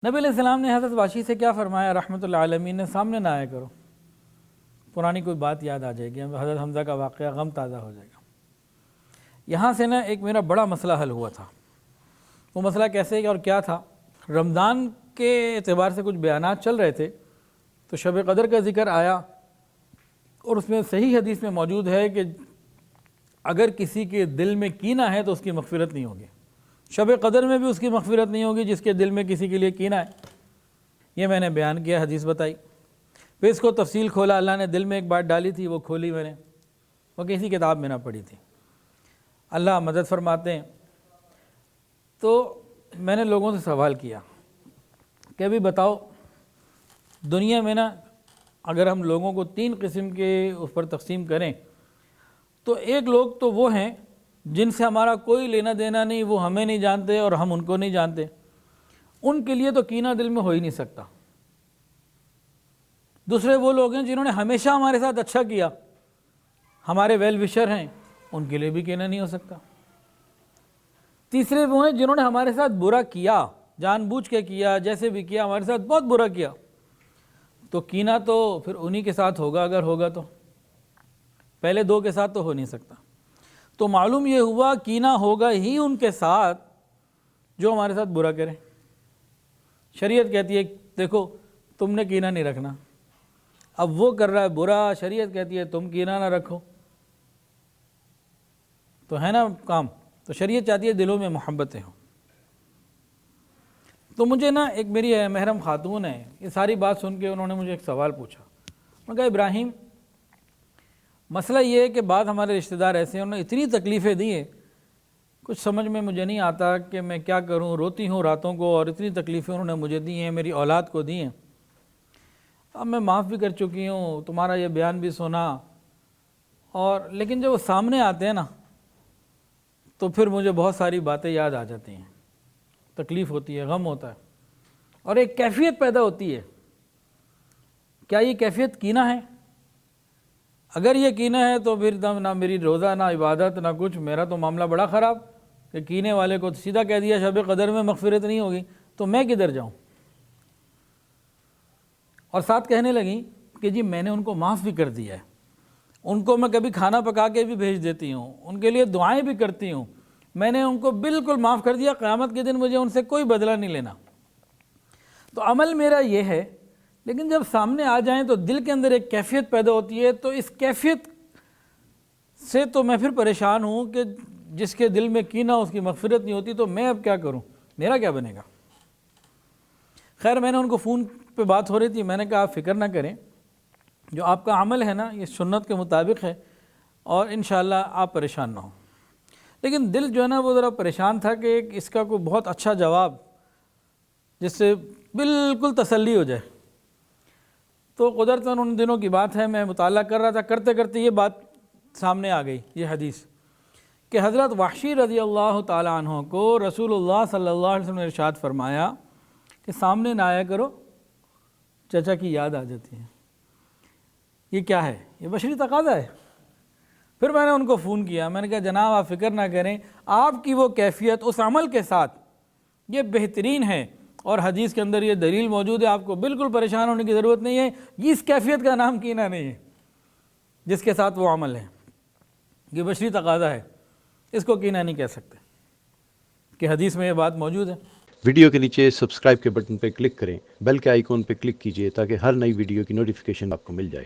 نبی علیہ السلام نے حضرت واشی سے کیا فرمایا رحمۃ اللہ عالمین نے، سامنے نہ آیا کرو، پرانی کوئی بات یاد آ جائے گی، حضرت حمزہ کا واقعہ، غم تازہ ہو جائے گا۔ یہاں سے نا ایک میرا بڑا مسئلہ حل ہوا تھا۔ وہ مسئلہ کیسے اور کیا تھا؟ رمضان کے اعتبار سے کچھ بیانات چل رہے تھے، تو شب قدر کا ذکر آیا، اور اس میں صحیح حدیث میں موجود ہے کہ اگر کسی کے دل میں کینہ ہے تو اس کی مغفرت نہیں ہوگی۔ شب قدر میں بھی اس کی مغفرت نہیں ہوگی جس کے دل میں کسی کے لیے کینہ ہے۔ یہ میں نے بیان کیا، حدیث بتائی، پھر اس کو تفصیل کھولا، اللہ نے دل میں ایک بات ڈالی تھی، وہ کھولی میں نے، وہ کسی کتاب میں نہ پڑھی تھی۔ اللہ مدد فرماتے ہیں۔ تو میں نے لوگوں سے سوال کیا کہ ابھی بتاؤ، دنیا میں نا اگر ہم لوگوں کو 3 قسم کے اس پر تقسیم کریں تو ایک لوگ تو وہ ہیں جن سے ہمارا کوئی لینا دینا نہیں، وہ ہمیں نہیں جانتے اور ہم ان کو نہیں جانتے، ان کے لیے تو کینہ دل میں ہو ہی نہیں سکتا۔ دوسرے وہ لوگ ہیں جنہوں نے ہمیشہ ہمارے ساتھ اچھا کیا، ہمارے ویل وشر ہیں، ان کے لیے بھی کینہ نہیں ہو سکتا۔ تیسرے وہ ہیں جنہوں نے ہمارے ساتھ برا کیا، جان بوجھ کے کیا، جیسے بھی کیا، ہمارے ساتھ بہت برا کیا، تو کینہ تو پھر انہی کے ساتھ ہوگا، اگر ہوگا تو پہلے 2 کے ساتھ تو ہو نہیں سکتا۔ تو معلوم یہ ہوا کینہ ہوگا ہی ان کے ساتھ جو ہمارے ساتھ برا کریں۔ شریعت کہتی ہے دیکھو تم نے کینہ نہیں رکھنا، اب وہ کر رہا ہے برا، شریعت کہتی ہے تم کینہ نہ رکھو، تو ہے نا کام۔ تو شریعت چاہتی ہے دلوں میں محبتیں ہوں۔ تو مجھے نا ایک میری محرم خاتون ہے، یہ ساری بات سن کے انہوں نے مجھے ایک سوال پوچھا۔ انہوں نے کہا ابراہیم، مسئلہ یہ ہے کہ بعض ہمارے رشتہ دار ایسے ہیں، انہوں نے اتنی تکلیفیں دی ہیں، کچھ سمجھ میں مجھے نہیں آتا کہ میں کیا کروں، روتی ہوں راتوں کو، اور اتنی تکلیفیں انہوں نے مجھے دی ہیں، میری اولاد کو دی ہیں۔ اب میں معاف بھی کر چکی ہوں، تمہارا یہ بیان بھی سنا، اور لیکن جب وہ سامنے آتے ہیں نا تو پھر مجھے بہت ساری باتیں یاد آ جاتی ہیں، تکلیف ہوتی ہے، غم ہوتا ہے، اور ایک کیفیت پیدا ہوتی ہے۔ کیا یہ کیفیت کینہ ہے؟ اگر یہ کینہ ہے تو پھر نہ میری روزہ، نہ عبادت، نہ کچھ، میرا تو معاملہ بڑا خراب، کہ کینے والے کو سیدھا کہہ دیا شب قدر میں مغفرت نہیں ہوگی، تو میں کدھر جاؤں؟ اور ساتھ کہنے لگیں کہ جی میں نے ان کو معاف بھی کر دیا ہے، ان کو میں کبھی کھانا پکا کے بھی بھیج دیتی ہوں، ان کے لیے دعائیں بھی کرتی ہوں، میں نے ان کو بالکل معاف کر دیا، قیامت کے دن مجھے ان سے کوئی بدلہ نہیں لینا۔ تو عمل میرا یہ ہے، لیکن جب سامنے آ جائیں تو دل کے اندر ایک کیفیت پیدا ہوتی ہے، تو اس کیفیت سے تو میں پھر پریشان ہوں کہ جس کے دل میں کینہ اس کی مغفرت نہیں ہوتی، تو میں اب کیا کروں، میرا کیا بنے گا؟ خیر میں نے ان کو فون پہ بات ہو رہی تھی، میں نے کہا آپ فکر نہ کریں، جو آپ کا عمل ہے نا یہ سنت کے مطابق ہے، اور انشاءاللہ آپ پریشان نہ ہوں۔ لیکن دل جو ہے نا وہ ذرا پریشان تھا کہ اس کا کوئی بہت اچھا جواب جس سے بالکل تسلی ہو جائے۔ تو قدرتاً ان دنوں کی بات ہے، میں مطالعہ کر رہا تھا، کرتے کرتے یہ بات سامنے آ گئی، یہ حدیث، کہ حضرت وحشی رضی اللہ تعالیٰ عنہ کو رسول اللہ صلی اللہ علیہ وسلم نے ارشاد فرمایا کہ سامنے نہ آیا کرو، چچا کی یاد آ جاتی ہے۔ یہ کیا ہے؟ یہ بشری تقاضا ہے۔ پھر میں نے ان کو فون کیا، میں نے کہا جناب آپ فکر نہ کریں، آپ کی وہ کیفیت اس عمل کے ساتھ یہ بہترین ہے، اور حدیث کے اندر یہ دلیل موجود ہے، آپ کو بالکل پریشان ہونے کی ضرورت نہیں ہے، اس کیفیت کا نام کینہ نہیں ہے جس کے ساتھ وہ عمل ہے، یہ بشری تقاضا ہے، اس کو کینہ نہیں کہہ سکتے، کہ حدیث میں یہ بات موجود ہے۔ ویڈیو کے نیچے سبسکرائب کے بٹن پہ کلک کریں، بیل کے آئیکن پہ کلک کیجئے تاکہ ہر نئی ویڈیو کی نوٹیفیکیشن آپ کو مل جائے۔